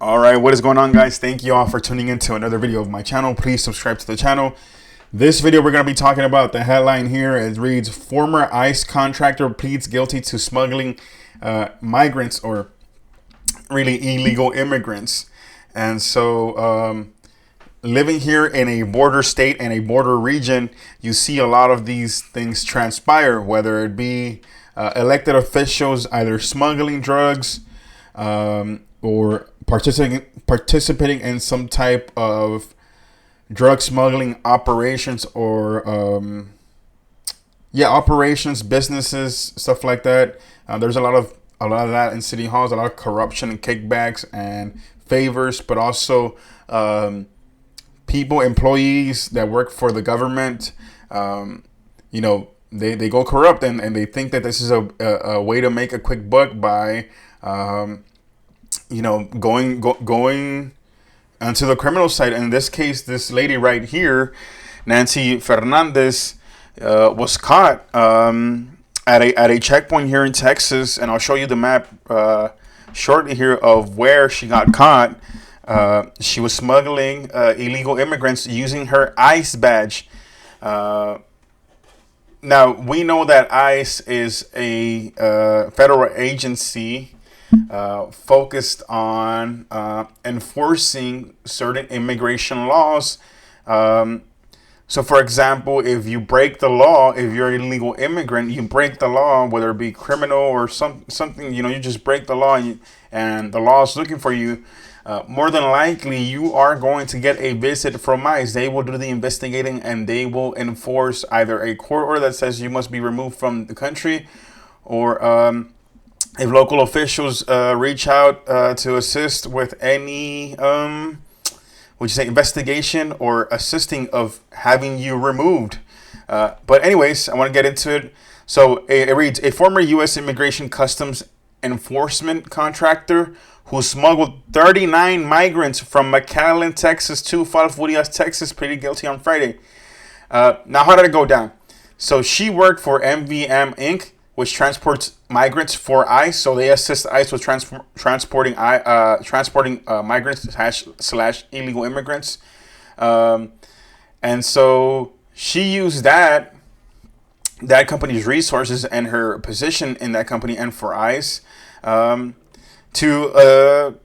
All right, what is going on, guys? Thank you all for tuning into another video of my channel. Please subscribe to the channel. This video, we're going to be talking about the headline here. It reads, former ICE contractor pleads guilty to smuggling migrants, or really illegal immigrants. And so living here in a border state and a border region, you see a lot of these things transpire, whether it be elected officials either smuggling drugs, or participating in some type of drug smuggling operations, or operations, businesses, stuff like that. There's a lot of that in city halls, a lot of corruption and kickbacks and favors, but also employees that work for the government. They go corrupt, and they think that this is a way to make a quick buck by going onto the criminal side. And in this case, this lady right here, Nancy Fernandez, was caught at a checkpoint here in Texas, and I'll show you the map shortly here of where she got caught. She was smuggling illegal immigrants using her ICE badge. Now, we know that ICE is a federal agency focused on enforcing certain immigration laws. So, for example, if you break the law, if you're an illegal immigrant, you break the law, whether it be criminal or something, you just break the law, and the law is looking for you. More than likely, you are going to get a visit from ICE. They will do the investigating, and they will enforce either a court order that says you must be removed from the country, or if local officials reach out to assist with any investigation or assisting of having you removed. But anyways, I want to get into it. So it reads, a former U.S. Immigration Customs Enforcement contractor who smuggled 39 migrants from McAllen, Texas to Falfurrias, Texas, pleaded guilty on Friday. Now, how did it go down? So she worked for MVM Inc., which transports migrants for ICE. So they assist ICE with transporting migrants slash illegal immigrants. And so she used that company's resources and her position in that company and for ICE to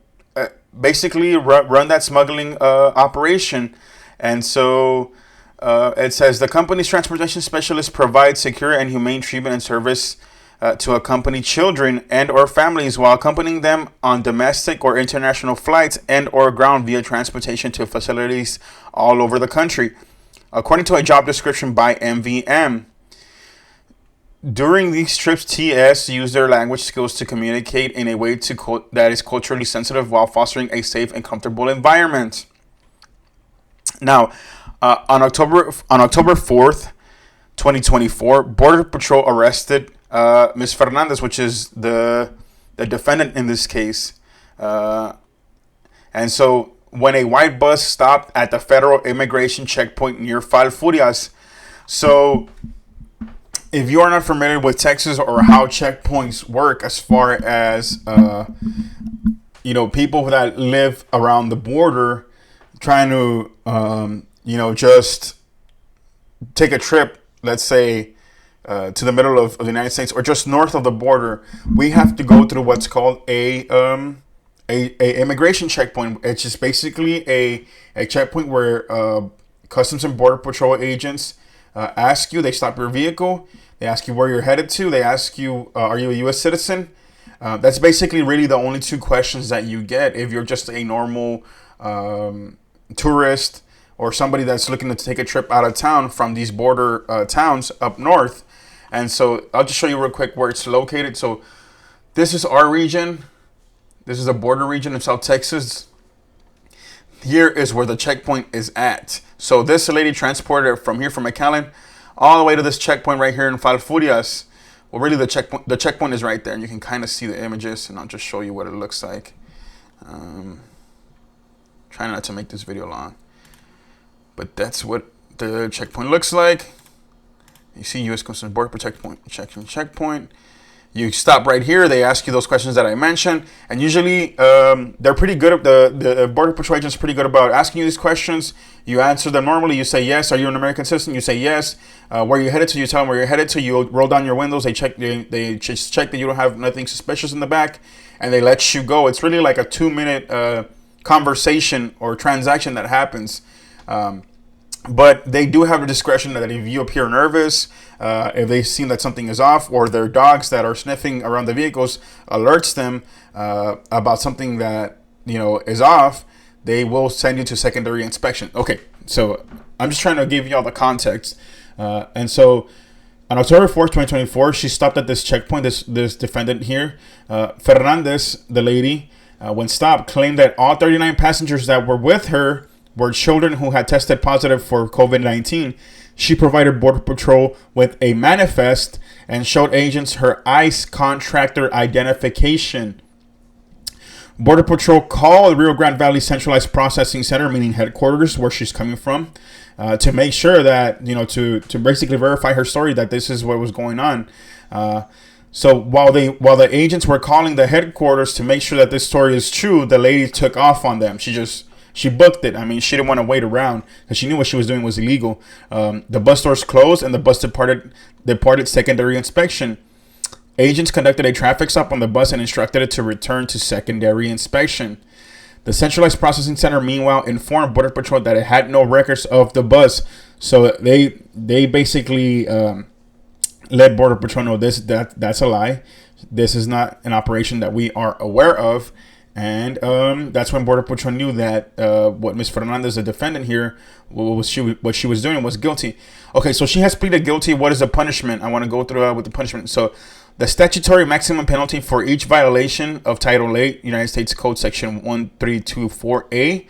basically run that smuggling operation. And so it says the company's transportation specialists provide secure and humane treatment and service to accompany children and or families while accompanying them on domestic or international flights and or ground via transportation to facilities all over the country, according to a job description by MVM. During these trips, TS use their language skills to communicate in a way that is culturally sensitive while fostering a safe and comfortable environment. Now, on October 4th, 2024, Border Patrol arrested Ms. Fernandez, which is the defendant in this case. And so when a white bus stopped at the federal immigration checkpoint near Falfurrias. So if you are not familiar with Texas or how checkpoints work, as far as people that live around the border trying to just take a trip, let's say to the middle of the United States or just north of the border, we have to go through what's called a immigration checkpoint. It's just basically a checkpoint where Customs and Border Patrol agents ask you, they stop your vehicle, they ask you where you're headed to, they ask you, are you a U.S. citizen? That's basically really the only two questions that you get if you're just a normal tourist or somebody that's looking to take a trip out of town from these border towns up north. And so I'll just show you real quick where it's located. So this is our region. This is a border region in South Texas. Here is where the checkpoint is at. So this lady transported her from here, from McAllen, all the way to this checkpoint right here in Falfurrias. Well, really the checkpoint is right there, and you can kind of see the images, and I'll just show you what it looks like. Trying not to make this video long, but that's what the checkpoint looks like. You see U.S. Customs Border checkpoint. You stop right here. They ask you those questions that I mentioned, and usually they're pretty good. The Border Patrol agents are pretty good about asking you these questions. You answer them normally. You say yes. Are you an American citizen? You say yes. Where are you headed to? You tell them where you're headed to. You roll down your windows. They check. They just check that you don't have nothing suspicious in the back, and they let you go. It's really like a 2-minute conversation or transaction that happens. But they do have a discretion that if you appear nervous, if they see that something is off, or their dogs that are sniffing around the vehicles alerts them about something that is off, they will send you to secondary inspection. Okay, so I'm just trying to give you all the context. And so on October 4th, 2024, she stopped at this checkpoint. This defendant here, Fernandez, the lady, when stopped, claimed that all 39 passengers that were with her were children who had tested positive for COVID-19. She provided Border Patrol with a manifest and showed agents her ICE contractor identification. Border Patrol called Rio Grande Valley Centralized Processing Center, meaning headquarters, where she's coming from, to make sure that, to basically verify her story that this is what was going on. So while the agents were calling the headquarters to make sure that this story is true, the lady took off on them. She booked it. I mean, she didn't want to wait around because she knew what she was doing was illegal. The bus doors closed and the bus departed secondary inspection. Agents conducted a traffic stop on the bus and instructed it to return to secondary inspection. The Centralized Processing Center, meanwhile, informed Border Patrol that it had no records of the bus. So they basically let Border Patrol know that's a lie. This is not an operation that we are aware of. And that's when Border Patrol knew that what Ms. Fernandez, the defendant here, what she was doing was guilty. Okay, so she has pleaded guilty. What is the punishment? I want to go through with the punishment. So the statutory maximum penalty for each violation of Title 8, United States Code Section 1324A,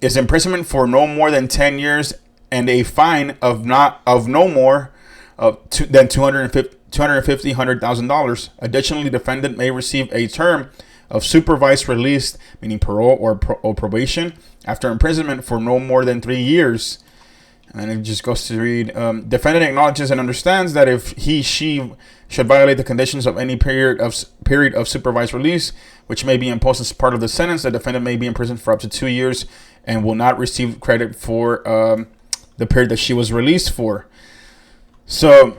is imprisonment for no more than 10 years and a fine of no more than $250,000. Additionally, defendant may receive a term of supervised release, meaning parole or probation, after imprisonment for no more than 3 years. And it just goes to read, defendant acknowledges and understands that if she should violate the conditions of any period of supervised release, which may be imposed as part of the sentence, the defendant may be imprisoned for up to 2 years and will not receive credit for the period that she was released for. So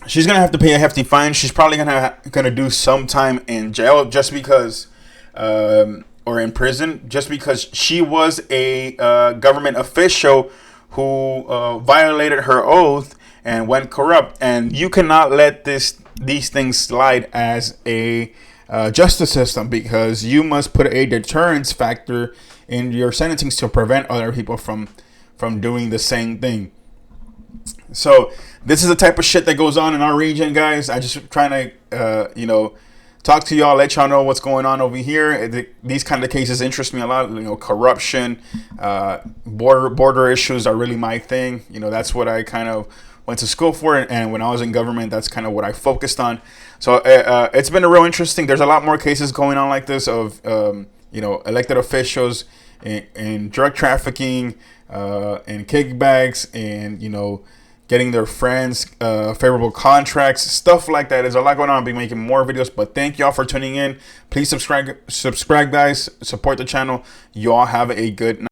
she's gonna have to pay a hefty fine. She's probably gonna do some time in jail just because, or in prison, just because she was a government official who violated her oath and went corrupt. And you cannot let these things slide as a justice system, because you must put a deterrence factor in your sentencing to prevent other people from doing the same thing. So this is the type of shit that goes on in our region, guys. I just trying to, talk to y'all, let y'all know what's going on over here. These kind of cases interest me a lot. Corruption, border issues are really my thing. That's what I kind of went to school for. And when I was in government, that's kind of what I focused on. So it's been a real interesting. There's a lot more cases going on like this of, elected officials in drug trafficking, and kickbacks, and, getting their friends favorable contracts, stuff like that. There's a lot going on. I'll be making more videos, but thank y'all for tuning in. Please subscribe, guys. Support the channel. Y'all have a good night.